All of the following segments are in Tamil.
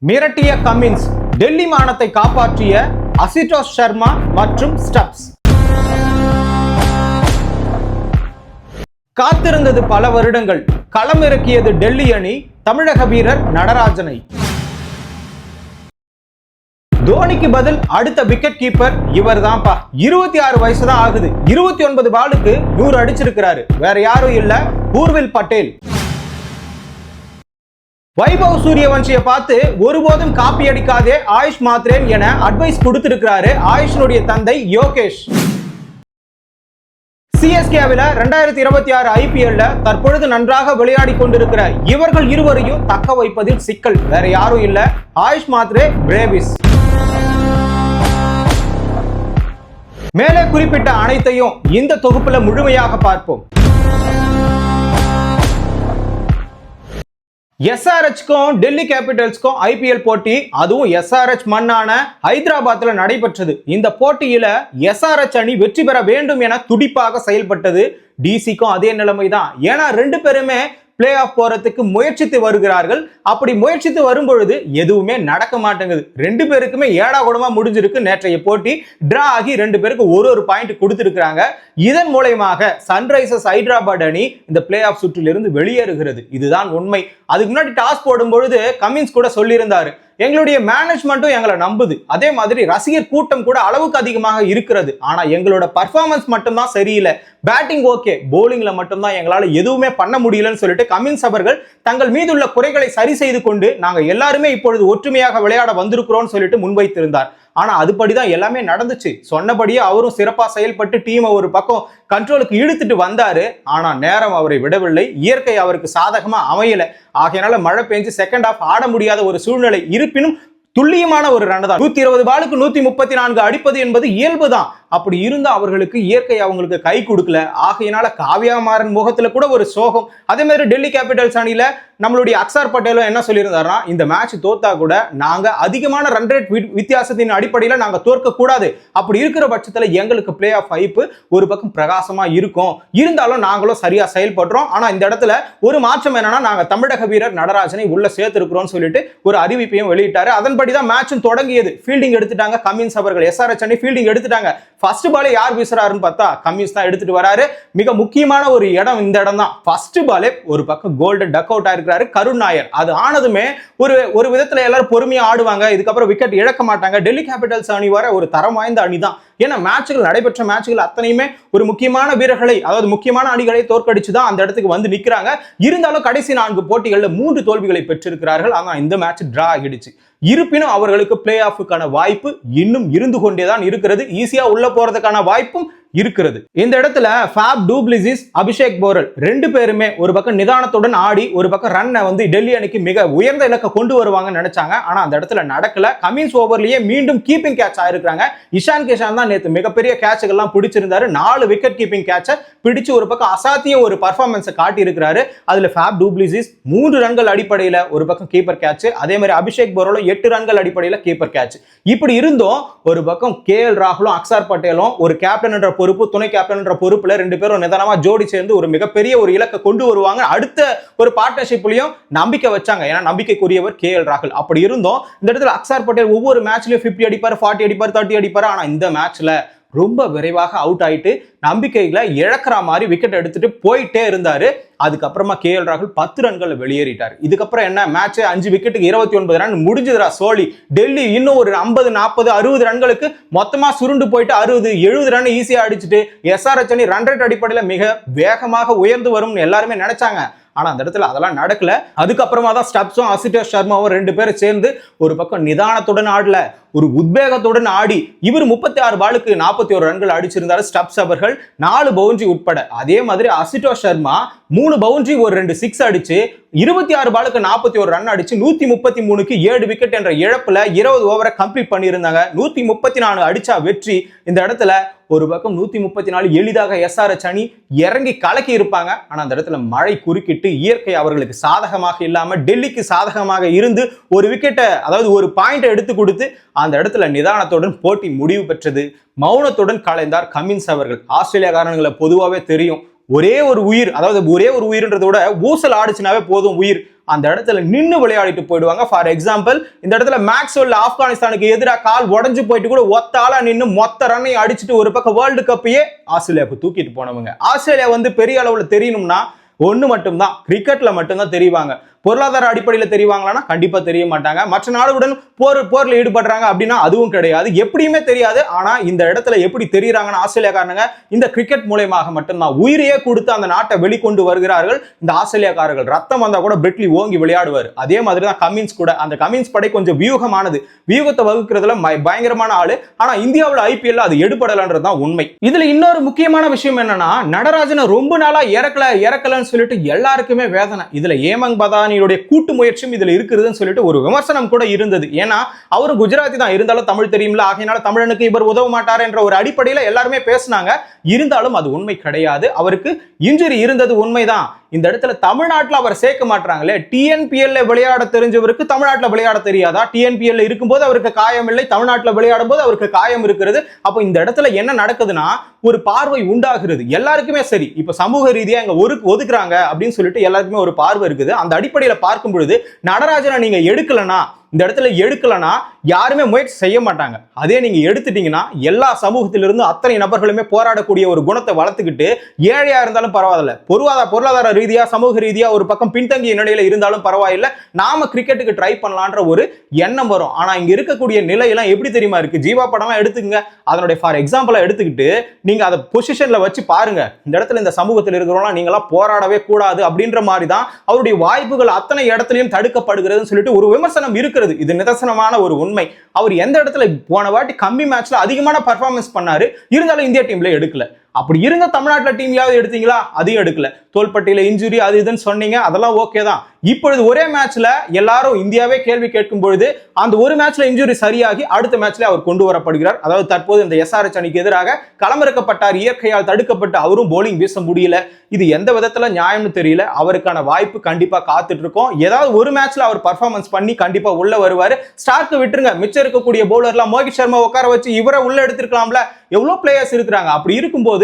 மிரட்டிய கமின்ஸ், டெல்லி மானத்தை காப்பாற்றிய அசுதோஷ் சர்மா மற்றும் ஸ்டப்ஸ். காத்திருந்தது பல வருடங்கள், களமிறக்கியது டெல்லி அணி தமிழக வீரர் நடராஜனை. தோனிக்கு பதில் அடுத்த விக்கெட் கீப்பர் இவர் தான்ப்பா. 26 வயசு தான் ஆகுது. 29 பாலுக்கு 100 அடிச்சிருக்கிறாரு. வேற யாரும் இல்ல, ஊர்வில் பட்டேல். வைபவ் சூரியவன்ஷியை பார்த்து ஒருபோதும் காப்பி அடிக்காதே ஆயுஷ் மாத்ரேன் என அட்வைஸ் கொடுத்திருக்கிறாரு ஆயுஷனுடைய தந்தை யோகேஷ். சிஎஸ்கேவில் 2026 ஐபிஎல்ல தற்பொழுது நன்றாக விளையாடி கொண்டிருக்கிற இவர்கள் இருவரையும் தக்க வைப்பதில் சிக்கல். வேற யாரும் இல்ல, ஆயுஷ் மாத்ரே, பிரேவிஸ். மேலே குறிப்பிட்ட அனைத்தையும் இந்த தொகுப்புல முழுமையாக பார்ப்போம். எஸ்ஆர்எச்க்கும் டெல்லி கேபிட்டல்ஸ்க்கும் ஐபிஎல் போட்டி, அதுவும் எஸ்ஆர்எச் மண்ணான ஹைதராபாத்ல நடைபெற்றது. இந்த போட்டியில எஸ்ஆர்எச் அணி வெற்றி பெற வேண்டும் என துடிப்பாக செயல்பட்டது. டிசிக்கும் அதே நிலைமைதான். ஏன்னா ரெண்டு பேருமே பிளே ஆஃப் போறதுக்கு முயற்சித்து வருகிறார்கள். அப்படி முயற்சித்து வரும்பொழுது எதுவுமே நடக்க மாட்டேங்குது. ரெண்டு பேருக்குமே ஏடா கூடமா முடிஞ்சிருக்கு. நேற்றைய போட்டி டிரா ஆகி ரெண்டு பேருக்கு ஒரு பாயிண்ட் கொடுத்திருக்கிறாங்க. இதன் மூலமாக சன்ரைசர்ஸ் ஹைதராபாத் அணி இந்த பிளே ஆஃப் சுற்றிலிருந்து வெளியேறுகிறது. இதுதான் உண்மை. அதுக்கு முன்னாடி டாஸ் போடும்பொழுது கமின்ஸ் கூட சொல்லியிருந்தாரு, எங்களுடைய மேனேஜ்மெண்ட்டும் எங்களை நம்புது, அதே மாதிரி ரசிகர் கூட்டம் கூட அளவுக்கு அதிகமாக இருக்கிறது, ஆனா எங்களோட பர்ஃபார்மன்ஸ் மட்டும்தான் சரியில்லை, பேட்டிங் ஓகே, போலிங்ல மட்டும்தான் எங்களால எதுவுமே பண்ண முடியலன்னு சொல்லிட்டு கமின்ஸ் அவர்கள் தங்கள் மீதுள்ள குறைகளை சரி செய்து கொண்டு நாங்க எல்லாருமே இப்பொழுது ஒற்றுமையாக விளையாட வந்திருக்கிறோம் சொல்லிட்டு முன்வைத்திருந்தார். ஆனா அதுபடிதான் எல்லாமே நடந்துச்சு. சொன்னபடியே அவரும் சிறப்பா செயல்பட்டு டீமை ஒரு பக்கம் கண்ட்ரோலுக்கு இழுத்துட்டு வந்தாரு. ஆனா நேரம் அவரை விடவில்லை. இயற்கை அவருக்கு சாதகமா அமையல. ஆகையினால மழை பெஞ்சு செகண்ட் ஹாஃப் ஆட முடியாத ஒரு சூழ்நிலை. இருப்பினும் துல்லியமான ஒரு ரன் தான். 120 பாலுக்கு 134 அடிப்பது என்பது இயல்பு தான். அப்படி இருந்த அவர்களுக்கு இயற்கை அவங்களுக்கு கை கொடுக்கல. ஆகையினால காவ்யா மாறன் முகத்துல கூட ஒரு சோகம். அதே மாதிரி டெல்லி கேபிட்டல்ஸ் அணியில நம்மளுடைய அக்ஷர் பட்டேலும் என்ன சொல்லியிருந்தாருன்னா, இந்த மேட்ச் தோத்தா கூட நாங்க அதிகமான ரன் ரேட் வித்தியாசத்தின் அடிப்படையில நாங்க தோற்க கூடாது. அப்படி இருக்கிற பட்சத்துல எங்களுக்கு பிளே ஆஃப் வாய்ப்பு ஒரு பக்கம் பிரகாசமா இருக்கும். இருந்தாலும் நாங்களும் சரியா செயல்படுறோம். ஆனா இந்த இடத்துல ஒரு மாற்றம் என்னன்னா, நாங்க தமிழக வீரர் நடராஜனை உள்ள சேர்த்திருக்கிறோம் சொல்லிட்டு ஒரு அறிவிப்பையும் வெளியிட்டாரு. அதன்படிதான் மேட்சும் தொடங்கியது. ஃபீல்டிங் எடுத்துட்டாங்க கமின்ஸ் அவர்கள். எஸ்ஆர்எச் அணி ஃபீல்டிங் எடுத்துட்டாங்க. ஃபர்ஸ்ட் பாலே யார் வீசுறாருன்னு பார்த்தா கமின்ஸ் தான் எடுத்துட்டு வராரு. மிக முக்கியமான ஒரு இடம் இந்த இடம் தான். ஃபர்ஸ்ட் பாலே ஒரு பக்கம் கோல்டன் டக் அவுட் ஆயிருக்கிறாரு கருண் நாயர். அது ஆனதுமே ஒரு விதத்துல எல்லாரும் பொறுமையா ஆடுவாங்க. இதுக்கப்புறம் விக்கெட் இழக்க மாட்டாங்க. டெல்லி கேபிட்டல்ஸ் அணி வர ஒரு தரம் வாய்ந்த அணி தான். ஏன்னா மேட்சுகள் நடைபெற்ற மேட்சுகள் அத்தனையுமே ஒரு முக்கியமான வீரர்களை, அதாவது முக்கியமான அணிகளை தோற்கடிச்சு தான் அந்த இடத்துக்கு வந்து நிக்கிறாங்க. இருந்தாலும் கடைசி 4 போட்டிகள்ல 3 தோல்விகளை பெற்றிருக்கிறார்கள். ஆனா இந்த மேட்ச் டிரா ஆகிடுச்சு. இருப்பினும் அவர்களுக்கு பிளே ஆஃபுக்கான வாய்ப்பு இன்னும் இருந்து கொண்டேதான் இருக்கிறது. ஈஸியா உள்ள போறதுக்கான வாய்ப்பும் இருக்கிறது. இந்த இடத்துல ஃபேப் டு பிளிசிஸ், அபிஷேக் போரல் ரெண்டு பேருமே ஒரு பக்கம் நிதானத்துடன் ஆடி ஒரு பக்கம் ரன்னை வந்து டெல்லி அணிக்கு மிக உயர்ந்த இலக்க கொண்டு வருவாங்கன்னு நினைச்சாங்க. ஆனா அந்த இடத்துல நடக்கல. கமின்ஸ் ஓவர்லயே மீண்டும் கீப்பிங் கேட்ச் ஆயிருக்காங்க. இஷான் கிஷான் தான் நேற்று மிகப்பெரிய கேட்சுகள்லாம் பிடிச்சிருந்தாரு. 4 விக்கெட் கீப்பிங் கேட்சை பிடிச்சு ஒரு பக்கம் அசாத்திய ஒரு பர்ஃபார்மன்ஸை காட்டி இருக்கிறாரு. அதுல ஃபேப் டு பிளிசிஸ் 3 ரன்கள் அடிப்படையில ஒரு பக்கம் கீப்பர் கேட்ச், அதே மாதிரி அபிஷேக் போரலும் 8 ரன்கள் அடிப்படையில கீப்பர் கேட்ச். இப்படி இருந்தும் ஒரு பக்கம் கேஎல் ராகுலும் அக்ஷர் பட்டேலும் ஒரு கேப்டன் என்ற பொறுப்பு, துணை கேப்டன் என்ற பொறுப்புல ரெண்டு பேரும் நிதானமா ஜோடி சேர்ந்து ஒரு மிகப்பெரிய ஒரு இலக்கை கொண்டு வருவாங்க. அடுத்த ஒரு பார்ட்னர்ஷிப்லயும் நம்பிக்கை வச்சாங்க. ஏன்னா நம்பிக்கைக்குரியவர் கேஎல் ராகுல். அப்படி இருந்தோம் இந்த இடத்துல அக்ஷர் பட்டேல் ஒவ்வொரு மேட்ச்லயும் 50 அடிப்பார், 40 அடிப்பார், 30 அடிப்பார். ஆனா இந்த மேட்ச்ல ரொம்ப விரைவாக அவுட் ஆயிட்டு நம்பிக்கைகளை இழக்கிற மாதிரி விக்கெட் எடுத்துட்டு போயிட்டே இருந்தாரு. அதுக்கப்புறமா கேஎல் ராகுல் 10 ரன்கள் வெளியேறிட்டார். இதுக்கப்புறம் என்ன, மேட்ச் 5 விக்கெட்டுக்கு 29 ரன் முடிஞ்சதுரா சோழி. டெல்லி இன்னும் ஒரு 50, 40, 60 ரன்களுக்கு மொத்தமா சுருண்டு போயிட்டு 60, 70 ரன் ஈஸியா அடிச்சுட்டு எஸ்ஆர்எச் அணி ரன் ரேட் அடிப்படையில மிக வேகமாக உயர்ந்து வரும் எல்லாருமே நினைச்சாங்க. ஆனா அந்த இடத்துல அதெல்லாம் நடக்கல. அதுக்கப்புறமா தான் ஸ்டப்ஸும் அசுதோஷ் சர்மாவும் ரெண்டு பேரும் சேர்ந்து ஒரு பக்கம் நிதானத்துடன் ஆடல, ஒரு உத்வேகத்துடன் ஆடி இவர் 36 பாலுக்கு 41 ரன்கள் அடிச்சிருந்தாரு ஸ்டப்ஸ் அவர்கள், 4 பவுண்டரி உட்பட. அதே மாதிரி அசுதோஷ் சர்மா 3 பவுண்டரி ஒரு 2 6 அடிச்சு 26 பாலுக்கு 41 ரன் அடிச்சு 133க்கு 7 விக்கெட் என்ற இழப்புல 20 ஓவரை கம்ப்ளீட் பண்ணியிருந்தாங்க. 134 அடிச்சா வெற்றி. இந்த இடத்துல ஒரு பக்கம் 134 எளிதாக எஸ்ஆர்எச் அணி இறங்கி கலக்கி இருப்பாங்க. ஆனா அந்த இடத்துல மழை குறுக்கிட்டு இயற்கை அவர்களுக்கு சாதகமாக இல்லாம டெல்லிக்கு சாதகமாக இருந்து ஒரு விக்கெட்டை, அதாவது ஒரு பாயிண்டை எடுத்து கொடுத்து அந்த இடத்துல நிதானத்துடன் போட்டி முடிவு பெற்றது. மௌனத்துடன் கலைந்தார் கமின்ஸ் அவர்கள். ஆஸ்திரேலியாக்காரங்களை பொதுவாகவே தெரியும், ஒரே ஒரு உயிர், அதாவது ஒரே ஒரு உயிர்ன்றத விட ஊசல் ஆடிச்சுனாவே போதும் உயிர், அந்த இடத்துல நின்னு விளையாடிட்டு போயிடுவாங்க. ஃபார் எக்ஸாம்பிள் இந்த இடத்துல மேக்ஸ்வெல் ஆப்கானிஸ்தானுக்கு எதிராக கால் உடஞ்சு போயிட்டு கூட ஒத்தாளா நின்று மொத்த ரன்னை அடிச்சுட்டு ஒரு பக்கம் வேர்ல்டு கப்பையே ஆஸ்திரேலியாவுக்கு தூக்கிட்டு போனவங்க. ஆஸ்திரேலியா வந்து பெரிய அளவுல தெரியணும்னா ஒண்ணு மட்டும்தான், கிரிக்கெட்ல மட்டும்தான் தெரிவாங்க. பொருளாதார அடிப்படையில் தெரிவாங்களான்னா கண்டிப்பா தெரிய மாட்டாங்க. மற்ற நாடுகளுடன் போர்ல ஈடுபடுறாங்க அப்படின்னா அதுவும் கிடையாது, எப்படியுமே தெரியாது. ஆனா இந்த இடத்துல எப்படி தெரியுறாங்கன்னா ஆஸ்திரேலியாக்காரங்க இந்த கிரிக்கெட் மூலமாக மட்டும்தான் உயிரையே கொடுத்து அந்த நாட்டை வெளிக்கொண்டு வருகிறார்கள் இந்த ஆஸ்திரேலியாக்காரர்கள். ரத்தம் வந்தா கூட பிரிட்லி ஓங்கி விளையாடுவார். அதே மாதிரி தான் கமின்ஸ் கூட. அந்த கமின்ஸ் படை கொஞ்சம் வியூகமானது, வியூகத்தை வகுக்கிறதுல பயங்கரமான ஆளு. ஆனா இந்தியாவில் ஐபிஎல் அது எடுபடலன்றதுதான் உண்மை. இதுல இன்னொரு முக்கியமான விஷயம் என்னன்னா, நடராஜனை ரொம்ப நாளா இறக்கலன்னு சொல்லிட்டு எல்லாருக்குமே வேதனை. இதுல ஏமங் பதானி கூட்டு முயற்சியும் இதுல இருக்குதுன்னு சொல்லிட்டு ஒரு விமர்சனம் கூட இருந்தது. ஏன்னா அவரு குஜராத்தி தான், இருந்தாலும் தமிழ் தெரியும்ல, ஆகையினால தமிழனுக்கு இவர் உதவ மாட்டார் என்ற ஒரு அடிப்படையில எல்லாருமே பேசினாங்க. இருந்தாலும் அது உண்மை கிடையாது. அவருக்கு இன்ஜுரி இருந்தது உண்மைதான். இந்த இடத்துல தமிழ்நாட்டில் அவர் சேர்க்க மாட்டாங்களே. டிஎன்பிஎல் விளையாட தெரிஞ்சவருக்கு தமிழ்நாட்டில் விளையாட தெரியாதா? டிஎன்பிஎல் இருக்கும்போது அவருக்கு காயம் இல்லை, தமிழ்நாட்டில் விளையாடும் போது அவருக்கு காயம் இருக்கிறது. அப்போ இந்த இடத்துல என்ன நடக்குதுன்னா ஒரு பார்வை உண்டாகிறது எல்லாருக்குமே. சரி, இப்ப சமூக ரீதியா இங்க ஒதுக்குறாங்க அப்படின்னு சொல்லிட்டு எல்லாருக்குமே ஒரு பார்வை இருக்குது. அந்த அடிப்படையில பார்க்கும் பொழுது நடராஜனை நீங்க எடுக்கலனா, இந்த இடத்துல எடுக்கலனா யாருமே முயற்சி செய்ய மாட்டாங்க. அதே நீங்க எடுத்துட்டீங்கன்னா எல்லா சமூகத்திலிருந்து அத்தனை நபர்களுமே போராடக்கூடிய ஒரு குணத்தை வளர்த்துக்கிட்டு ஏழையா இருந்தாலும் பரவாயில்ல, பொருளாதார ரீதியா சமூக ரீதியா ஒரு பக்கம் பின்தங்கிய நிலையில இருந்தாலும் பரவாயில்லை, நாம கிரிக்கெட்டுக்கு ட்ரை பண்ணலான்ற ஒரு எண்ணம் வரும். ஆனா இங்க இருக்கக்கூடிய நிலையெல்லாம் எப்படி தெரியுமா இருக்கு? ஜீவா படம்லாம் எடுத்துக்கங்க, அதனுடைய ஃபார் எக்ஸாம்பிளா எடுத்துக்கிட்டு நீங்க அதை பொசிஷன்ல வச்சு பாருங்க. இந்த இடத்துல இந்த சமூகத்தில் இருக்கிறவங்க நீங்களாம் போராடவே கூடாது அப்படின்ற மாதிரி தான் அவருடைய வாய்ப்புகள் அத்தனை இடத்துலயும் தடுக்கப்படுகிறதுன்னு சொல்லிட்டு ஒரு விமர்சனம் இருக்கிறது. இது நிதர்சனமான ஒரு உண்மை. அவர் எந்த இடத்துல போன வாட்டி கம்மி மேட்ச்ல அதிகமான பெர்ஃபார்மன்ஸ் பண்ணாரு, இருந்தாலும் இந்தியா டீம்ல எடுக்கல. அப்படி இருந்த தமிழ்நாட்டில் டீம்லயாவது எடுத்தீங்களா? அதையும் எடுக்கல. தோள்பட்டியில இன்ஜுரி அது இதுன்னு சொன்னீங்க, அதெல்லாம் ஓகே தான். இப்பொழுது ஒரே மேட்ச்ல எல்லாரும் இந்தியாவே கேள்வி கேட்கும் பொழுது அந்த ஒரு மேட்ச்ல இன்ஜுரி சரியாகி அடுத்த மேட்ச்ல அவர் கொண்டு வரப்படுகிறார். அதாவது தற்போது இந்த எஸ்ஆர்எச் அணிக்கு எதிராக களமிறக்கப்பட்டார், இயற்கையால் தடுக்கப்பட்டு அவரும் போலிங் வீச முடியல. இது எந்த விதத்துல நியாயம்னு தெரியல. அவருக்கான வாய்ப்பு கண்டிப்பா காத்துட்டு இருக்கோம். ஏதாவது ஒரு மேட்ச்ல அவர் பர்ஃபார்மன்ஸ் பண்ணி கண்டிப்பா உள்ள வருவாரு. ஸ்டார்க்கு விட்டுருங்க, மிச்சம் இருக்கக்கூடிய பவுலர்லாம் மோகித் சர்மா உட்கார வச்சு இவரை உள்ள எடுத்திருக்கலாம்ல. எவ்வளவு பிளேயர்ஸ் இருக்கிறாங்க. அப்படி இருக்கும்போது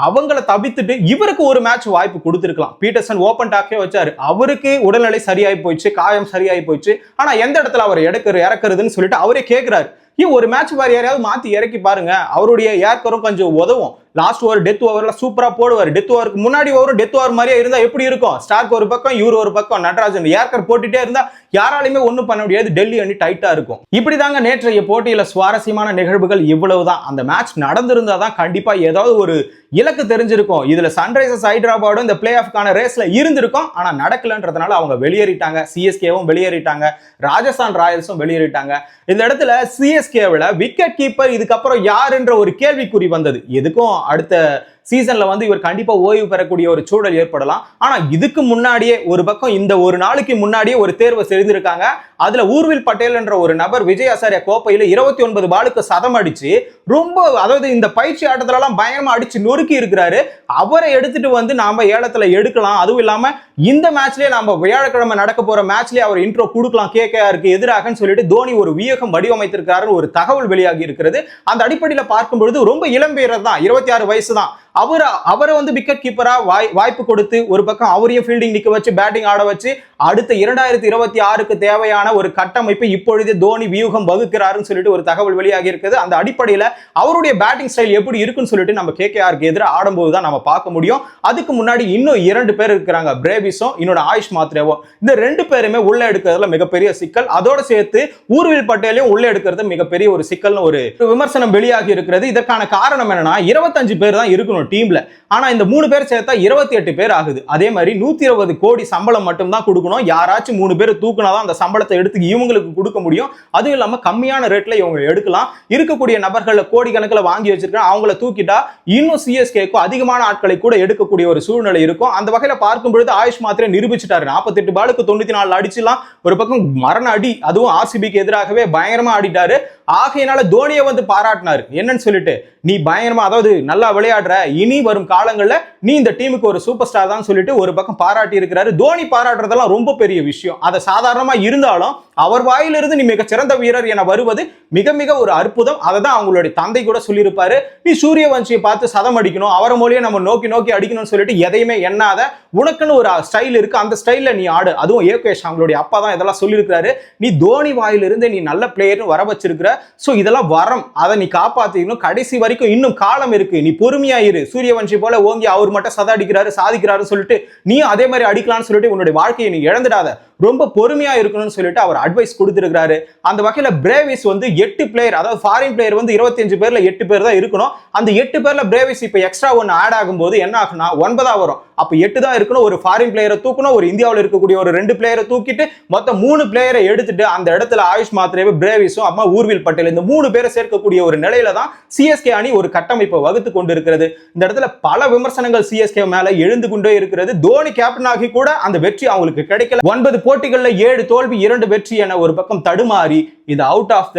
அவங்கள தவிர்த்துட்டு இவருக்கு ஒரு மேட்ச் வாய்ப்பு கொடுத்திருக்கலாம். பீட்டர்சன் ஓபன் டாக்கே வச்சாரு, அவருக்கு உடல்நிலை சரியாயி போயிடுச்சு, காயம் சரியாயி போயிடுச்சு. ஆனா எந்த இடத்துல அவர் இறக்குறதுன்னு சொல்லிட்டு அவரே கேட்கிறாரு. ஒரு மேட்ச் வேற யாரையாவது மாத்தி இறக்கி பாருங்க, அவருடைய ஏற்கரும் கொஞ்சம் உதவும். லாஸ்ட் ஓவர் டெத் ஓவர்ல சூப்பரா போடுவார். டெத் ஓவருக்கு முன்னாடி ஓவர் டெத் ஓவர் மாதிரியே இருந்தா எப்படி இருக்கும்? ஸ்டார்க் ஒரு பக்கம், இவர் ஒரு பக்கம், நடராஜன் ஏற்கர் போட்டுட்டே இருந்தா யாராலையுமே ஒண்ணும் பண்ண முடியாது. டெல்லி அணி டைட்டா இருக்கும். இப்படிதாங்க நேற்றைய போட்டியில சுவாரஸ்யமான நிகழ்வுகள் இவ்வளவுதான். அந்த மேட்ச் நடந்திருந்தா தான் கண்டிப்பா ஏதாவது ஒரு இலக்கு தெரிஞ்சிருக்கும். இதுல சன்ரைசர்ஸ் ஹைதராபாடும் இந்த பிளே ஆஃப்கான ரேஸ்ல இருந்திருக்கும். ஆனா நடக்கலன்றதுனால அவங்க வெளியேறிட்டாங்க. சிஎஸ்கேவும் வெளியேறிட்டாங்க, ராஜஸ்தான் ராயல்ஸும் வெளியேறிட்டாங்க. இந்த இடத்துல சிஎஸ்கேவில் விக்கெட் கீப்பர் இதுக்கப்புறம் யாருன்ற ஒரு கேள்விக்குறி வந்தது. எதுக்கும் அடுத்த சீசன்ல வந்து இவர் கண்டிப்பா ஓய்வு பெறக்கூடிய ஒரு சூழல் ஏற்படலாம். ஆனா இதுக்கு முன்னாடியே ஒரு பக்கம் இந்த ஒரு நாளுக்கு முன்னாடியே ஒரு தேர்வு செய்திருக்காங்க. அதுல ஊர்வில் பட்டேல் என்ற ஒரு நபர் விஜய் ஹசாரே கோப்பையில 29 பாலுக்கு சதம் அடிச்சு ரொம்ப, அதாவது இந்த பயிற்சி ஆட்டத்துல எல்லாம் பயங்கரமா அடிச்சு நொறுக்கி இருக்கிறாரு. அவரை எடுத்துட்டு வந்து நாம ஏலத்துல எடுக்கலாம். அதுவும் இல்லாம இந்த மேட்ச்லயே நாம வியாழக்கிழமை நடக்க போற மேட்ச்லயே அவர் இன்ட்ரோ கொடுக்கலாம் கேகேஆருக்கு எதிராகன்னு சொல்லிட்டு தோனி ஒரு வியூகம் வடிவமைத்திருக்காருன்னு ஒரு தகவல் வெளியாகி இருக்கிறது. அந்த அடிப்படையில பார்க்கும் பொழுது ரொம்ப இளம் வீரர் தான், 26 வயசு தான். அவரை வந்து விக்கெட் கீப்பரா வாய்ப்பு கொடுத்து ஒரு பக்கம் அவரையும் ஃபீல்டிங் நிக்க வச்சு பேட்டிங் ஆட வச்சு அடுத்த 2026க்கு தேவையான ஒரு கட்டமைப்பை இப்பொழுதே தோனி வியூகம் வகுக்கிறாருன்னு சொல்லிட்டு ஒரு தகவல் வெளியாகி இருக்குது. அந்த அடிப்படையில அவருடைய பேட்டிங் ஸ்டைல் எப்படி இருக்குன்னு சொல்லிட்டு நம்ம கேகேஆருக்கு எதிராக ஆடும்போது தான் நம்ம பார்க்க முடியும். அதுக்கு முன்னாடி இன்னும் 2 பேர் இருக்கிறாங்க, பிரேவிஸும் இன்னொரு ஆயுஷ் மாத்ரேவும். இந்த 2 பேருமே உள்ள எடுக்கிறதுல மிகப்பெரிய சிக்கல். அதோட சேர்த்து ஊர்வில் பட்டேலையும் உள்ள எடுக்கிறது மிகப்பெரிய ஒரு சிக்கல்னு ஒரு விமர்சனம் வெளியாகி இருக்கிறது. இதற்கான காரணம் என்னன்னா 25 பேர் தான் இருக்கணும் டீம்ல. ஆனா இந்த 3 பேர் சேர்த்தா 28 பேர் ஆகுது. அதே மாதிரி 120 கோடி சம்பளம் மட்டும் தான் கொடுக்கணும். யாராச்சும் 3 பேர் தூக்குனாதான் அந்த சம்பளத்தை எடுத்து இவங்களுக்கு கொடுக்க முடியும். அதுவும் இல்லாம கம்மியான ரேட்ல இவங்க எடுக்கலாம். இருக்கக்கூடிய நபர்கள் கோடிக்கணக்கில் வாங்கி வச்சிருக்காங்க, அவங்கள தூக்கிட்டா இன்னும் சிஎஸ்கேக்கு அதிகமான ஆட்களை கூட எடுக்கக்கூடிய ஒரு சூழ்நிலை இருக்கும். அந்த வகையில பார்க்கும் பொழுது ஆயுஷ் மாத்ரே நிரூபிச்சிட்டாரு. 48 பாலுக்கு 94 அடிச்சுலாம் ஒரு பக்கம் மரண அடி, அதுவும் ஆர்சிபிக்கு எதிராகவே பயங்கரமா ஆடிட்டாரு. ஆகையினால தோனியை வந்து பாராட்டினாரு. என்னன்னு சொல்லிட்டு, நீ பயங்கரமா, அதாவது நல்லா விளையாடுற, இனி வரும் காலங்கள்ல நீ இந்த டீமுக்கு ஒரு சூப்பர் ஸ்டார் தான் சொல்லிட்டு ஒரு பக்கம் பாராட்டி இருக்கிறாரு. தோனி பாராட்டுறதெல்லாம் ரொம்ப பெரிய விஷயம். அதை சாதாரணமா இருந்தாலும் அவர் வாயிலிருந்து நீ மிகச்சிறந்த வீரர் என வருவது மிக மிக ஒரு அற்புதம். அதை தான் அவங்களுடைய தந்தை கூட சொல்லியிருப்பாரு. நீ சூரியவன்சியை பார்த்து சதம் அடிக்கணும், அவரை மொழியை நம்ம நோக்கி நோக்கி அடிக்கணும்னு சொல்லிட்டு எதையுமே எண்ணாத, உனக்குன்னு ஒரு ஸ்டைல் இருக்கு, அந்த ஸ்டைல்ல நீ ஆடு. அதுவும் ஏகேஷ் அவங்களுடைய அப்பா தான் இதெல்லாம் சொல்லியிருக்காரு. நீ தோனி வாயிலிருந்து நீ நல்ல பிளேயர்னு வர வச்சிருக்கிற. சோ இதெல்லாம் வரம், அதை நீ காப்பாத்திக்கணும். கடைசி வரைக்கும் இன்னும் காலம் இருக்கு, நீ பொறுமையா இரு. சூரியவன்சி போல ஓங்கி அவர் மட்டும் சதம் அடிக்கிறாரு சாதிக்கிறாரு சொல்லிட்டு நீ அதே மாதிரி அடிக்கலாம்னு சொல்லிட்டு உன்னுடைய வாழ்க்கையை நீ இழந்துடாத, ரொம்ப பொறுமையா இருக்கணும்னு சொல்லிட்டு அவர் அட்வைஸ் கொடுத்திருக்காரு. அந்த வகையில பிரேவிஸ் வந்து 8 பிளேயர், அதாவது ஃபாரின் பிளேயர் வந்து 25 பேர்ல 8 பேர் தான் இருக்கணும். அந்த 8 பேர்ல பிரேவிஸ் இப்ப எக்ஸ்ட்ரா ஒன்னு ஆட் ஆகும்போது என்ன ஆகுனா 9 வரும். அப்ப 8 தான் இருக்கணும். ஒரு ஃபாரின் பிளேயரை தூக்கணும், ஒரு இந்தியாவில் இருக்கக்கூடிய ஒரு 2 பிளேயரை தூக்கிட்டு மொத்தம் 3 பிளேயரை எடுத்துட்டு அந்த இடத்துல ஆயுஷ் மாத்ரேவ், பிரேவிஸும் அம்மா ஊர்வில் பட்டேல், இந்த 3 பேரை சேர்க்கக்கூடிய ஒரு நிலையில தான் சிஎஸ்கே அணி ஒரு கட்டமைப்பை வகுத்து கொண்டு இருக்கிறது. இந்த இடத்துல பல விமர்சனங்கள் சிஎஸ்கே மேல எழுந்து கொண்டே இருக்கிறது. தோனி கேப்டன் ஆகி கூட அந்த வெற்றி அவங்களுக்கு கிடைக்கல. 9 போட்டிகள்ல 7 தோல்வி 2 வெற்றி என ஒரு பக்கம் தடுமாறி இது அவுட் ஆஃப்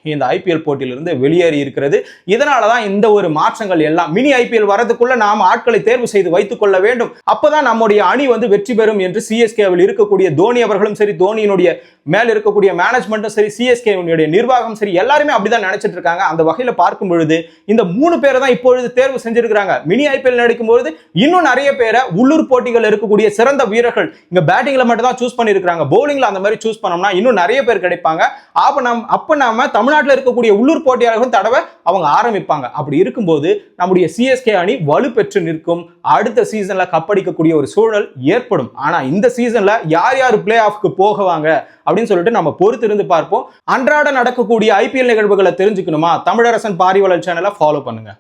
இந்த ஐபிஎல் போட்டியிலிருந்து வெளியேறி இருக்கிறது. இதனாலதான் இந்த ஒரு மாற்றங்கள் எல்லாம். மினி ஐபிஎல் வரதுக்குள்ள நாம் ஆட்களை தேர்வு செய்து வைத்துக் கொள்ள வேண்டும், அப்பதான் நம்முடைய அணி வந்து வெற்றி பெறும் என்று சிஎஸ்கேவில் இருக்கக்கூடிய தோனி அவர்களும் சரி, தோனியினுடைய மேல இருக்கக்கூடிய மேனேஜ்மெண்ட்டும் சரி, சிஎஸ்கே நிர்வாகம் சரி, எல்லாருமே அப்படிதான் நினைச்சிட்டு இருக்காங்க. அந்த வகையில பார்க்கும் பொழுது இந்த 3 பேரை தான் இப்பொழுது தேர்வு செஞ்சிருக்காங்க. மினி ஐபிஎல் நடக்கும் பொழுது இன்னும் நிறைய பேரை உள்ளூர் போட்டிகள் இருக்கக்கூடிய சிறந்த வீரர்கள் இங்க பேட்டிங்ல மட்டும் தான் சூஸ் பண்ணிருக்காங்க. பவுலிங்ல அந்த மாதிரி சூஸ் பண்ணோம்னா இன்னும் நிறைய பேர் கிடைப்பாங்க. அப்ப நாம தமிழ்நாட்டில் இருக்கக்கூடிய உள்ளூர் போட்டியாளர்களும் தடவை அவங்க ஆரம்பிப்பாங்க. அப்படி இருக்கும்போது நம்முடைய சிஎஸ்கே அணி வலுப்பெற்று நிற்கும். அடுத்த சீசன்ல கப்படிக்கக்கூடிய ஒரு சூழல் ஏற்படும். ஆனா இந்த சீசன்ல யார் யார் பிளே ஆஃப்க்கு போகுவாங்க அப்படின்னு சொல்லிட்டு நம்ம பொறுத்து இருந்து பார்ப்போம். அன்றாட நடக்கக்கூடிய ஐபிஎல் நிகழ்வுகளை தெரிஞ்சுக்கணுமா? தமிழரசன் பாரிவளர் சேனலை ஃபாலோ பண்ணுங்க.